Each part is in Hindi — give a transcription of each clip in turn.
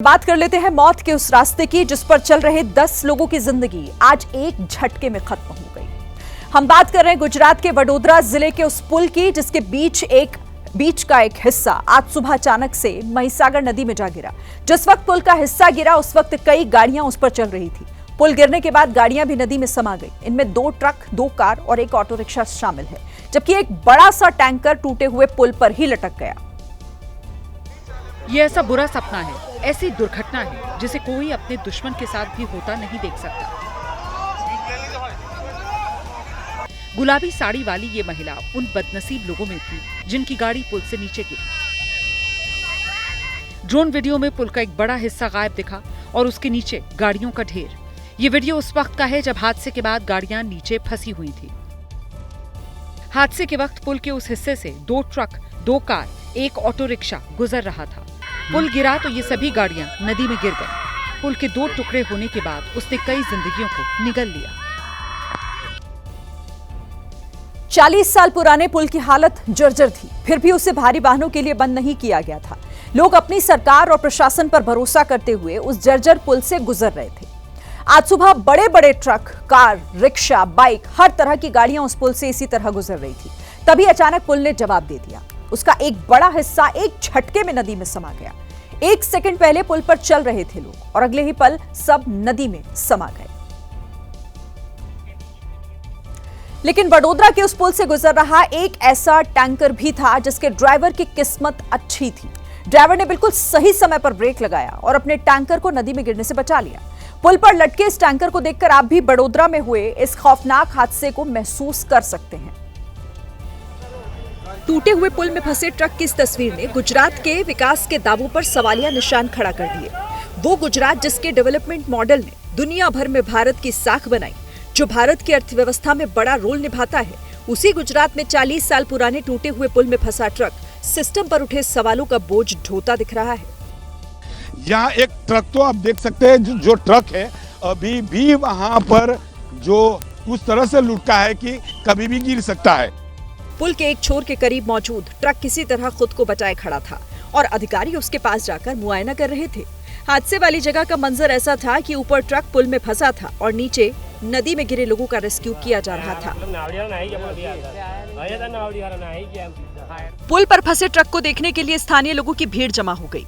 बात कर लेते हैं मौत के उस रास्ते की जिस पर चल रहे 10 लोगों की जिंदगी आज एक झटके में खत्म हो गई। हम बात कर रहे हैं गुजरात के वडोदरा जिले के उस पुल की जिसके बीच का एक हिस्सा आज सुबह अचानक से महिसागर नदी में जा गिरा। जिस वक्त पुल का हिस्सा गिरा उस वक्त कई गाड़ियां उस पर चल रही थी। पुल गिरने के बाद गाड़ियां भी नदी में समा गई। इनमें 2 ट्रक, 2 कार और एक ऑटो रिक्शा शामिल है, जबकि एक बड़ा सा टैंकर टूटे हुए पुल पर ही लटक गया। ये ऐसा बुरा सपना है, ऐसी दुर्घटना है जिसे कोई अपने दुश्मन के साथ भी होता नहीं देख सकता। गुलाबी साड़ी वाली ये महिला उन बदनसीब लोगों में थी जिनकी गाड़ी पुल से नीचे गिरी। ड्रोन वीडियो में पुल का एक बड़ा हिस्सा गायब दिखा और उसके नीचे गाड़ियों का ढेर। ये वीडियो उस वक्त का है जब हादसे के बाद गाड़ियां नीचे फंसी हुई थी। हादसे के वक्त पुल के उस हिस्से से 2 ट्रक, 2 कार, एक ऑटो रिक्शा गुजर रहा था। पुल गिरा तो ये सभी गाड़ियां नदी में गिर गईं। पुल के 2 टुकड़े होने के बाद उसने कई जिंदगियों को निगल लिया। 40 साल पुराने पुल की हालत जर्जर थी, फिर भी उसे भारी वाहनों के लिए बंद नहीं किया गया था। लोग अपनी सरकार और प्रशासन पर भरोसा करते हुए उस जर्जर पुल से गुजर रहे थे। आज सुबह बड़े-बड़े ट्रक, कार, रिक्शा, बाइक, हर तरह की गाड़ियां उस पुल से इसी तरह गुजर रही थी। तभी अचानक पुल ने जवाब दे दिया। उसका एक बड़ा हिस्सा एक झटके में नदी में समा गया। 1 सेकंड पहले पुल पर चल रहे थे लोग और अगले ही पल सब नदी में समा गए। लेकिन वडोदरा के उस पुल से गुजर रहा एक ऐसा टैंकर भी था जिसके ड्राइवर की किस्मत अच्छी थी। ड्राइवर ने बिल्कुल सही समय पर ब्रेक लगाया और अपने टैंकर को नदी में गिरने से बचा लिया। पुल पर लटके इस टैंकर को देखकर आप भी वडोदरा में हुए इस खौफनाक हादसे को महसूस कर सकते हैं। टूटे हुए पुल में फंसे ट्रक की इस तस्वीर ने गुजरात के विकास के दावों पर सवालिया निशान खड़ा कर दिए। वो गुजरात जिसके डेवलपमेंट मॉडल ने दुनिया भर में भारत की साख बनाई, जो भारत की अर्थव्यवस्था में बड़ा रोल निभाता है, उसी गुजरात में 40 साल पुराने टूटे हुए पुल में फंसा ट्रक सिस्टम पर उठे सवालों का बोझ ढोता दिख रहा है। यहाँ एक ट्रक तो आप देख सकते हैं, जो ट्रक है अभी भी वहां पर जो उस तरह से लुढ़का है कि कभी भी गिर सकता है। पुल के एक छोर के करीब मौजूद ट्रक किसी तरह खुद को बचाए खड़ा था और अधिकारी उसके पास जाकर मुआयना कर रहे थे। हादसे वाली जगह का मंजर ऐसा था कि ऊपर ट्रक पुल में फंसा था और नीचे नदी में गिरे लोगों का रेस्क्यू किया जा रहा था। पुल पर फंसे ट्रक को देखने के लिए स्थानीय लोगों की भीड़ जमा हो गई।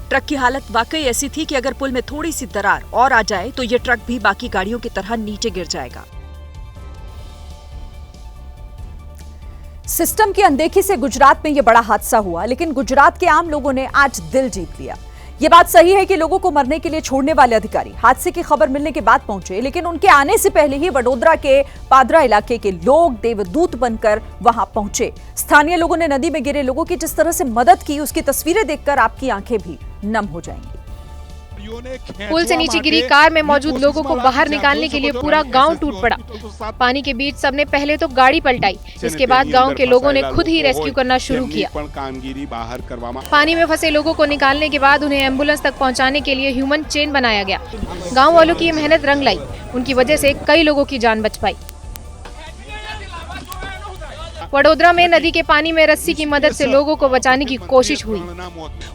ट्रक की हालत वाकई ऐसी थी कि अगर पुल में थोड़ी सी दरार और आ जाए तो ये ट्रक भी बाकी गाड़ियों की तरह नीचे गिर जाएगा। सिस्टम की अनदेखी से गुजरात में यह बड़ा हादसा हुआ, लेकिन गुजरात के आम लोगों ने आज दिल जीत लिया। यह बात सही है कि लोगों को मरने के लिए छोड़ने वाले अधिकारी हादसे की खबर मिलने के बाद पहुंचे, लेकिन उनके आने से पहले ही वडोदरा के पादरा इलाके के लोग देवदूत बनकर वहां पहुंचे। स्थानीय लोगों ने नदी में गिरे लोगों की जिस तरह से मदद की, उसकी तस्वीरें देखकर आपकी आंखें भी नम हो जाएंगी। पुल से नीचे गिरी कार में मौजूद लोगों को बाहर निकालने के लिए पूरा गांव टूट पड़ा। पानी के बीच सबने पहले तो गाड़ी पलटाई, इसके बाद गांव के लोगों ने खुद ही रेस्क्यू करना शुरू किया। पानी में फंसे लोगों को निकालने के बाद उन्हें एम्बुलेंस तक पहुंचाने के लिए ह्यूमन चेन बनाया गया। गाँव वालों की ये मेहनत रंग लाई, उनकी वजह से कई लोगों की जान बच पाई। वडोदरा में नदी के पानी में रस्सी की मदद से लोगों को बचाने की कोशिश हुई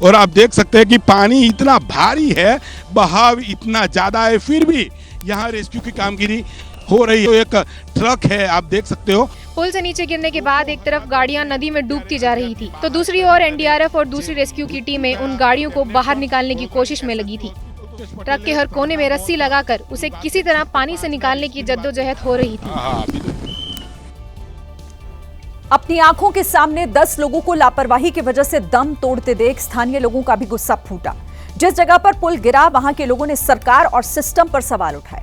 और आप देख सकते हैं कि पानी इतना भारी है, बहाव इतना ज्यादा है, फिर भी यहाँ रेस्क्यू की कामगिरी हो रही है। एक ट्रक है, आप देख सकते हो। पुल से नीचे गिरने के बाद एक तरफ गाड़ियां नदी में डूबती जा रही थी, तो दूसरी ओर एनडीआरएफ और दूसरी रेस्क्यू की टीमें उन गाड़ियों को बाहर निकालने की कोशिश में लगी थी। ट्रक के हर कोने में रस्सी लगाकर उसे किसी तरह पानी से निकालने की जद्दोजहद हो रही थी। अपनी आंखों के सामने 10 लोगों को लापरवाही की वजह से दम तोड़ते देख स्थानीय लोगों का भी गुस्सा फूटा। जिस जगह पर पुल गिरा वहां के लोगों ने सरकार और सिस्टम पर सवाल उठाए।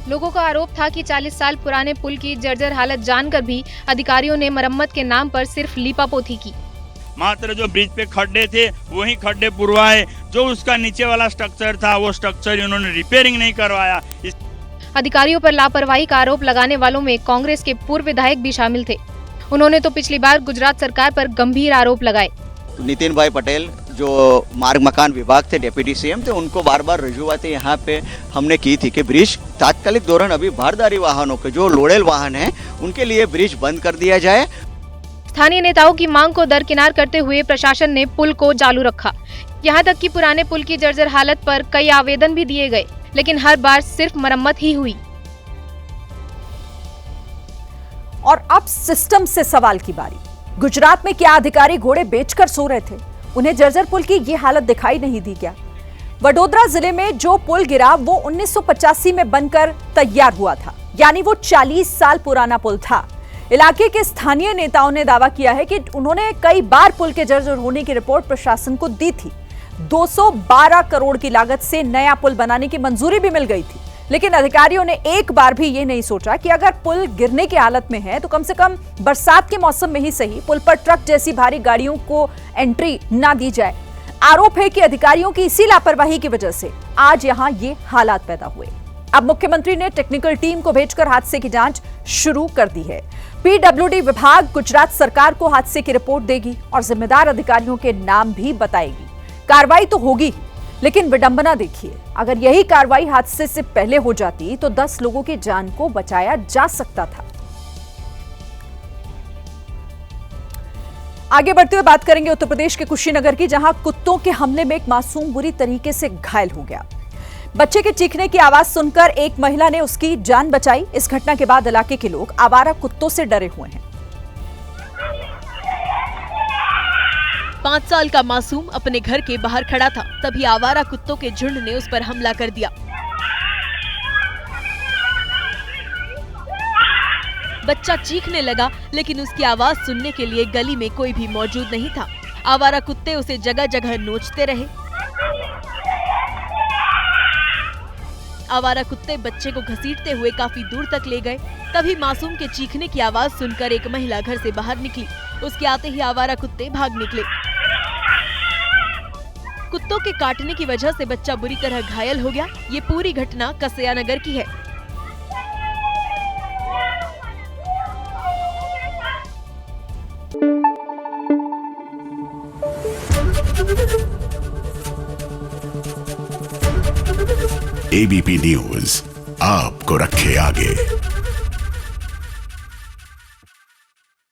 लोगों का आरोप था कि 40 साल पुराने पुल की जर्जर हालत जानकर भी अधिकारियों ने मरम्मत के नाम पर सिर्फ लीपापोती की। मात्र जो ब्रिज पे खड्डे थे वही खड्डे पुरवाए, जो उसका नीचे वाला स्ट्रक्चर था वो स्ट्रक्चर इन्होंने रिपेयरिंग नहीं करवाया। अधिकारियों पर लापरवाही का आरोप लगाने वालों में कांग्रेस के पूर्व विधायक भी शामिल थे। उन्होंने तो पिछली बार गुजरात सरकार पर गंभीर आरोप लगाए। नितिन भाई पटेल जो मार्ग मकान विभाग थे, डेप्यूटी सीएम थे, उनको बार बार रजूआतें यहाँ पे हमने की थी कि ब्रिज तात्कालिक दौरान अभी भारदारी वाहनों के जो लोडेल वाहन हैं उनके लिए ब्रिज बंद कर दिया जाए। स्थानीय नेताओं की मांग को दरकिनार करते हुए प्रशासन ने पुल को चालू रखा। यहाँ तक कि पुराने पुल की जर्जर हालत पर कई आवेदन भी दिए गए, लेकिन हर बार सिर्फ मरम्मत ही हुई। और अब सिस्टम से सवाल की बारी। गुजरात में क्या अधिकारी घोड़े बेचकर सो रहे थे? उन्हें जर्जर पुल की ये हालत दिखाई नहीं दी क्या? वडोदरा जिले में जो पुल गिरा वो 1985 में बनकर तैयार हुआ था, यानी वो 40 साल पुराना पुल था। इलाके के स्थानीय नेताओं ने दावा किया है कि उन्होंने कई बार पुल के जर्जर होने की रिपोर्ट प्रशासन को दी थी। 212 करोड़ की लागत से नया पुल बनाने की मंजूरी भी मिल गई थी, लेकिन अधिकारियों ने एक बार भी ये नहीं सोचा कि अगर पुल गिरने की हालत में है तो कम से कम बरसात के मौसम में ही सही पुल पर ट्रक जैसी भारी गाड़ियों को एंट्री ना दी जाए। आरोप है कि अधिकारियों की इसी लापरवाही की वजह से आज यहां ये हालात पैदा हुए। अब मुख्यमंत्री ने टेक्निकल टीम को भेजकर हादसे की जांच शुरू कर दी है। पीडब्ल्यूडी विभाग गुजरात सरकार को हादसे की रिपोर्ट देगी और जिम्मेदार अधिकारियों के नाम भी बताएगी। कार्रवाई तो होगी, लेकिन विडंबना देखिए, अगर यही कार्रवाई हादसे से पहले हो जाती तो 10 लोगों की जान को बचाया जा सकता था। आगे बढ़ते हुए बात करेंगे उत्तर प्रदेश के कुशीनगर की, जहां कुत्तों के हमले में एक मासूम बुरी तरीके से घायल हो गया। बच्चे के चीखने की आवाज सुनकर एक महिला ने उसकी जान बचाई। इस घटना के बाद इलाके के लोग आवारा कुत्तों से डरे हुए हैं। 5 साल का मासूम अपने घर के बाहर खड़ा था, तभी आवारा कुत्तों के झुंड ने उस पर हमला कर दिया। बच्चा चीखने लगा, लेकिन उसकी आवाज सुनने के लिए गली में कोई भी मौजूद नहीं था। आवारा कुत्ते उसे जगह जगह नोचते रहे। आवारा कुत्ते बच्चे को घसीटते हुए काफी दूर तक ले गए। तभी मासूम के चीखने की आवाज सुनकर एक महिला घर से बाहर निकली। उसके आते ही आवारा कुत्ते भाग निकले। कुत्तों के काटने की वजह से बच्चा बुरी तरह घायल हो गया। ये पूरी घटना कसया नगर की है। एबीपी न्यूज आपको रखे आगे।